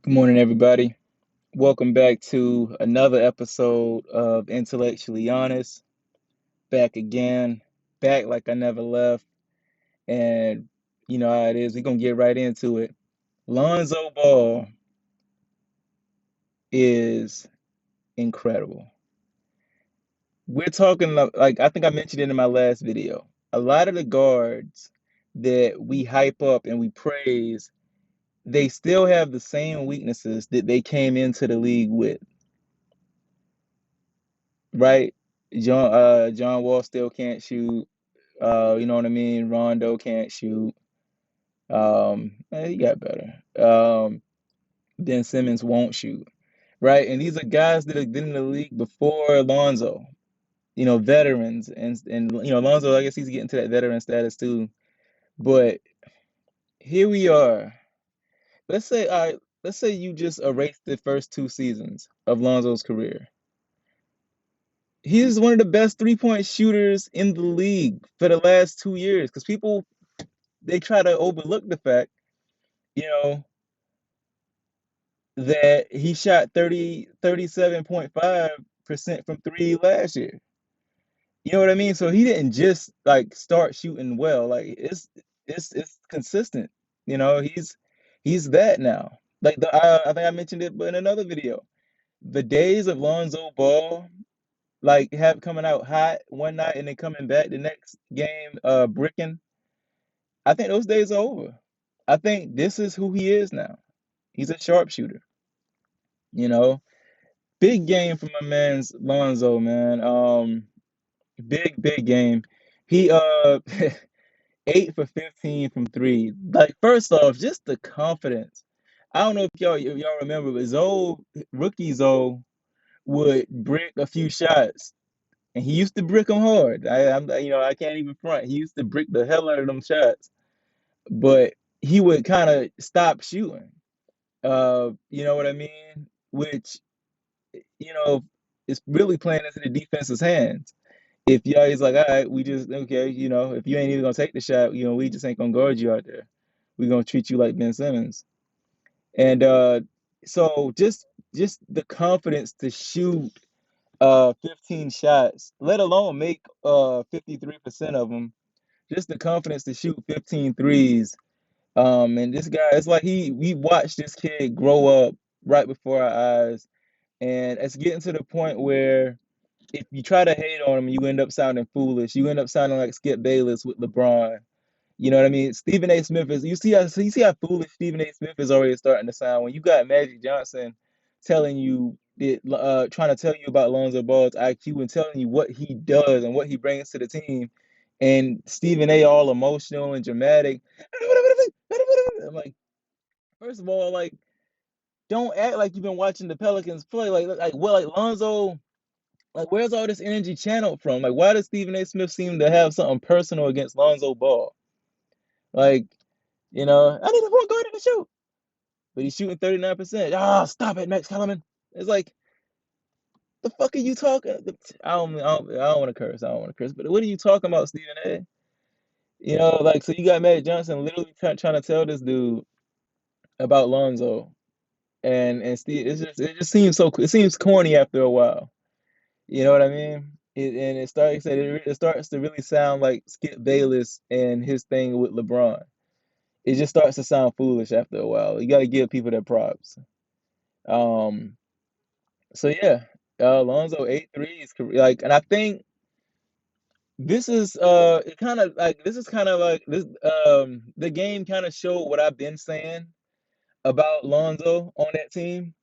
Good morning, everybody. Welcome back to another episode of Intellectually Honest. Back again, back like I never left. And you know how it is. We're going to get right into it. Lonzo Ball is incredible. We're talking like I think I mentioned it in my last video. A lot of the guards that we hype up and we praise, they still have the same weaknesses that they came into the league with, right? John Wall still can't shoot. You know what I mean? Rondo can't shoot. He got better. Ben Simmons won't shoot, right? And these are guys that have been in the league before Lonzo. You know, veterans, and you know Lonzo. I guess he's getting to that veteran status too. But here we are. Let's say, all right, let's say you just erase the first two seasons of Lonzo's career. He's one of the best three-point shooters in the league for the last 2 years because people they try to overlook the fact, you know, that he shot 37.5% from three last year. You know what I mean? So he didn't just like start shooting well. Like it's consistent. You know, he's that now. Like I think I mentioned it but in another video. The days of Lonzo Ball like have coming out hot one night and then coming back the next game bricking. I think those days are over. I think this is who he is now. He's a sharpshooter, you know. Big game for my man's Lonzo, man. Big game. He 8 for 15 from three. Like first off, just the confidence. I don't know if y'all remember, but rookie Zoe would brick a few shots, and he used to brick them hard. I can't even front. He used to brick the hell out of them shots, but he would kind of stop shooting. You know what I mean? Which you know, it's really playing into the defense's hands. If y'all is like, all right, we just okay, if you ain't even gonna take the shot, we just ain't gonna guard you out there. We're gonna treat you like Ben Simmons. And so just the confidence to shoot 15 shots, let alone make 53% of them. Just the confidence to shoot 15 threes. And this guy, it's like we watched this kid grow up right before our eyes. And it's getting to the point where if you try to hate on him, you end up sounding foolish. You end up sounding like Skip Bayless with LeBron. You know what I mean? Stephen A. Smith is you see how foolish Stephen A. Smith is already starting to sound when you got Magic Johnson telling you trying to tell you about Lonzo Ball's IQ and telling you what he does and what he brings to the team, and Stephen A. all emotional and dramatic. I'm like, first of all, like, don't act like you've been watching the Pelicans play. Like Lonzo. Like, where's all this energy channeled from? Like, why does Stephen A. Smith seem to have something personal against Lonzo Ball? Like, I need a point guard to shoot, but he's shooting 39%. Ah, stop it, Max Kellerman. It's like, the fuck are you talking? I don't want to curse. I don't want to curse. But what are you talking about, Stephen A? Like, so you got Magic Johnson literally trying to tell this dude about Lonzo, and Steve. It seems corny after a while. You know what I mean? And it starts to really sound like Skip Bayless and his thing with LeBron. It just starts to sound foolish after a while. You got to give people their props. Um, so yeah, Lonzo 8 threes, like, and I think this is kind of like this. The game kind of showed what I've been saying about Lonzo on that team.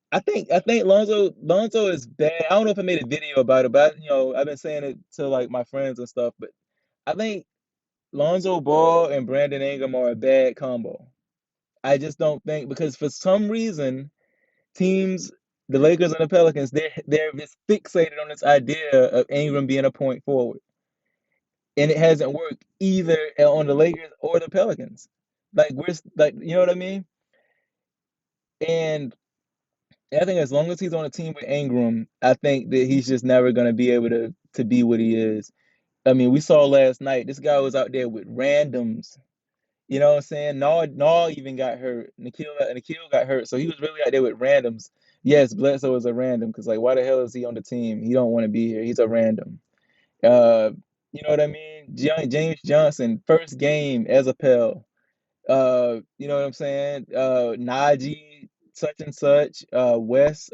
I think Lonzo is bad. I don't know if I made a video about it, but I've been saying it to like my friends and stuff. But I think Lonzo Ball and Brandon Ingram are a bad combo. I just don't think because for some reason teams, the Lakers and the Pelicans, they're just fixated on this idea of Ingram being a point forward, and it hasn't worked either on the Lakers or the Pelicans. Like like, you know what I mean? And I think as long as he's on a team with Ingram, I think that he's just never going to be able to be what he is. I mean, we saw last night this guy was out there with randoms, You know what I'm saying? Naw even got hurt. Nikhil got hurt, so he was really out there with randoms. Yes, Bledsoe is a random because like, why the hell is he on the team? He don't want to be here. He's a random. Uh, you know what I mean? James Johnson, first game as a Pell. You know what I'm saying? Najee, such and such. Wes,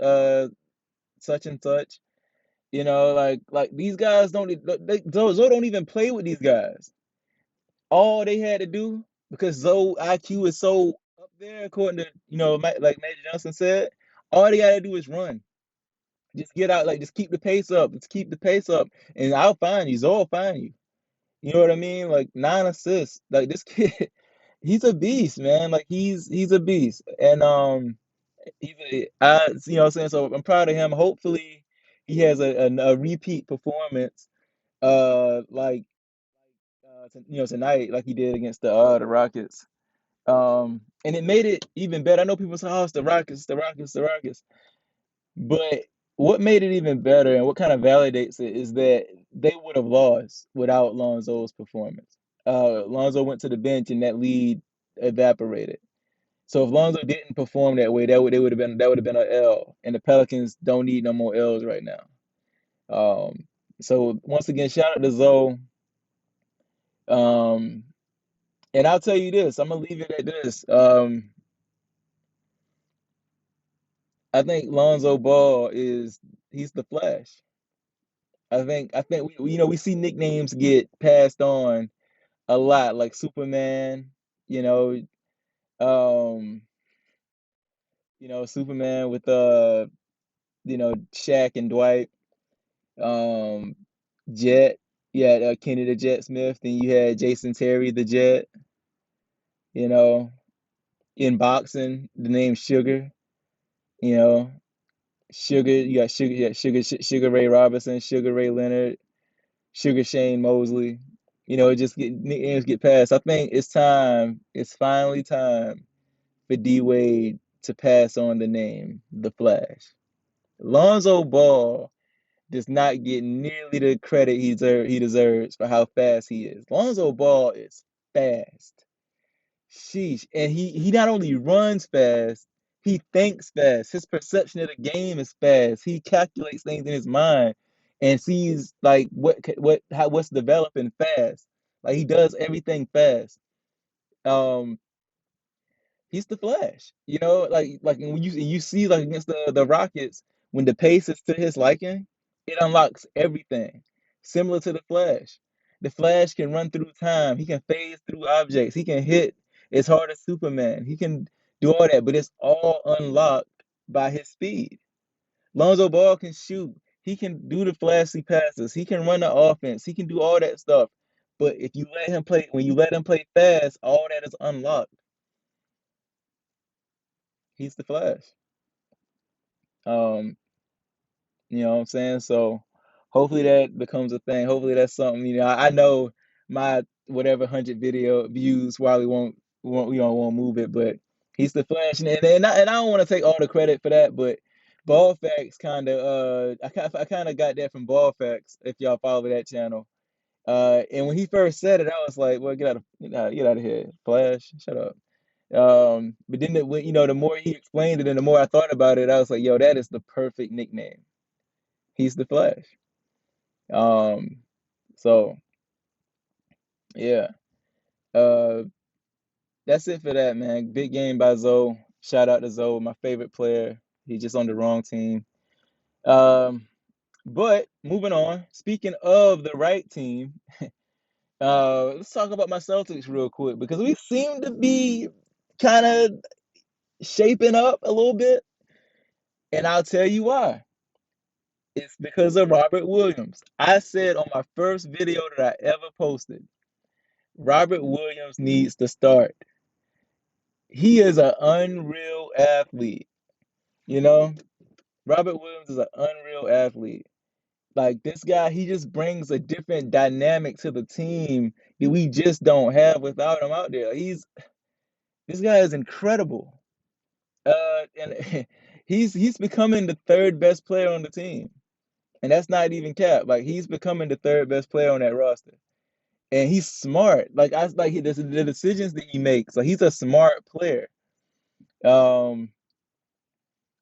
such and such. You know, like these guys don't. Zoe don't even play with these guys. All they had to do, because Zoe IQ is so up there, according to like Major Johnson said, all they gotta do is run. Just get out, like just keep the pace up. Just keep the pace up, and I'll find you. Zoe will find you. You know what I mean? Like 9 assists. Like this kid, he's a beast, man. Like he's a beast, and you know what I'm saying. So I'm proud of him. Hopefully, he has a repeat performance, like tonight, like he did against the Rockets. And it made it even better. I know people say, "Oh, it's the Rockets, the Rockets, the Rockets," but what made it even better and what kind of validates it is that they would have lost without Lonzo's performance. Lonzo went to the bench and that lead evaporated. So if Lonzo didn't perform that way, that would have been an L. And the Pelicans don't need no more L's right now. So once again, shout out to Zoe. Um, and I'll tell you this, I'm gonna leave it at this. I think Lonzo Ball is he's the Flash. I think we see nicknames get passed on a lot, like Superman, you know, um, Superman with Shaq and Dwight, um, Jet, you had Kenny the Jet Smith, then you had Jason Terry the Jet, you know, in boxing, the name Sugar, you know, Sugar Ray Robinson, Sugar Ray Leonard, Sugar Shane Mosley. It just nicknames get passed. I think it's finally time for D Wade to pass on the name, the Flash. Lonzo Ball does not get nearly the credit he deserves for how fast he is. Lonzo Ball is fast. Sheesh. And he not only runs fast, he thinks fast. His perception of the game is fast. He calculates things in his mind and sees like what's developing fast. Like he does everything fast. Um, he's the Flash. Like when you see like against the Rockets, when the pace is to his liking, it unlocks everything. Similar to the Flash. The Flash can run through time. He can phase through objects. He can hit as hard as Superman. He can do all that, but it's all unlocked by his speed. Lonzo Ball can shoot. He can do the flashy passes. He can run the offense. He can do all that stuff. But if you let him play, when you let him play fast, all that is unlocked. He's the Flash. Um, you know what I'm saying? So hopefully that becomes a thing. Hopefully that's something, I know my whatever 100 video views probably won't move it, but he's the Flash. And I don't want to take all the credit for that, but Ball Facts kind of I kind of got that from Ball Facts if y'all follow that channel. And when he first said it, I was like, well, get out of here, Flash, shut up. But then the more he explained it and the more I thought about it, I was like, yo, that is the perfect nickname. He's the Flash. Um, so yeah. Uh, that's it for that, man. Big game by Zoe. Shout out to Zoe, my favorite player. He's just on the wrong team. Um, but moving on. Speaking of the right team, let's talk about my Celtics real quick because we seem to be kind of shaping up a little bit, and I'll tell you why. It's because of Robert Williams. I said on my first video that I ever posted, Robert Williams needs to start. He is an unreal athlete, you know? Robert Williams is an unreal athlete. Like this guy, he just brings a different dynamic to the team that we just don't have without him out there. This guy is incredible. And he's becoming the third best player on the team. And that's not even cap. Like he's becoming the third best player on that roster. and he's smart. Like I like the decisions that he makes. Like he's a smart player. Um,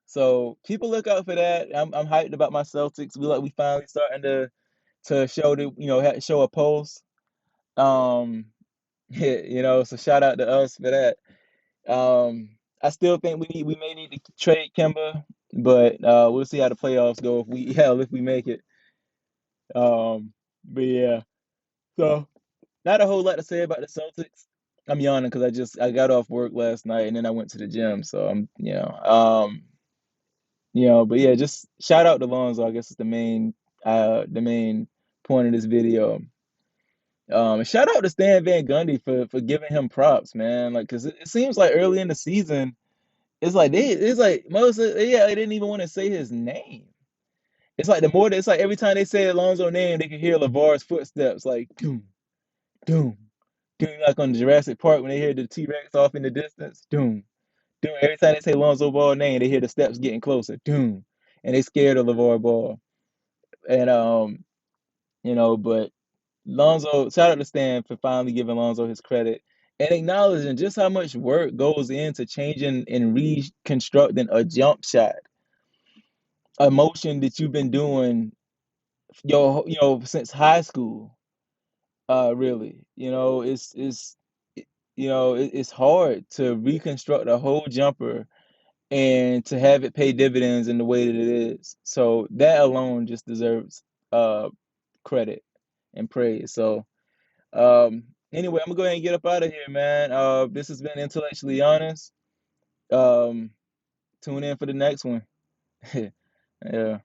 so keep a lookout for that. I'm hyped about my Celtics. We finally starting to show the show a pulse. Um, so shout out to us for that. I still think we may need to trade Kemba, but we'll see how the playoffs go if we hell if we make it. But yeah, so not a whole lot to say about the Celtics. I'm yawning because I got off work last night and then I went to the gym, so but yeah, just shout out to Lonzo. I guess is the main point of this video. And shout out to Stan Van Gundy for giving him props, man. Like, cause it seems like early in the season, it's like they didn't even want to say his name. It's like every time they say Alonzo's name, they can hear LeVar's footsteps, like doom, doom, doom, like on Jurassic Park when they hear the T-Rex off in the distance, doom, doom. Every time they say Lonzo Ball name, they hear the steps getting closer, doom, and they scared of LeVar Ball. And but Lonzo, shout out to Stan for finally giving Lonzo his credit and acknowledging just how much work goes into changing and reconstructing a jump shot, a motion that you've been doing since high school. Really, it's hard to reconstruct a whole jumper and to have it pay dividends in the way that it is. So that alone just deserves uh credit and praise. So anyway, I'm gonna go ahead and get up out of here, man. This has been Intellectually Honest. Um, tune in for the next one. Yeah.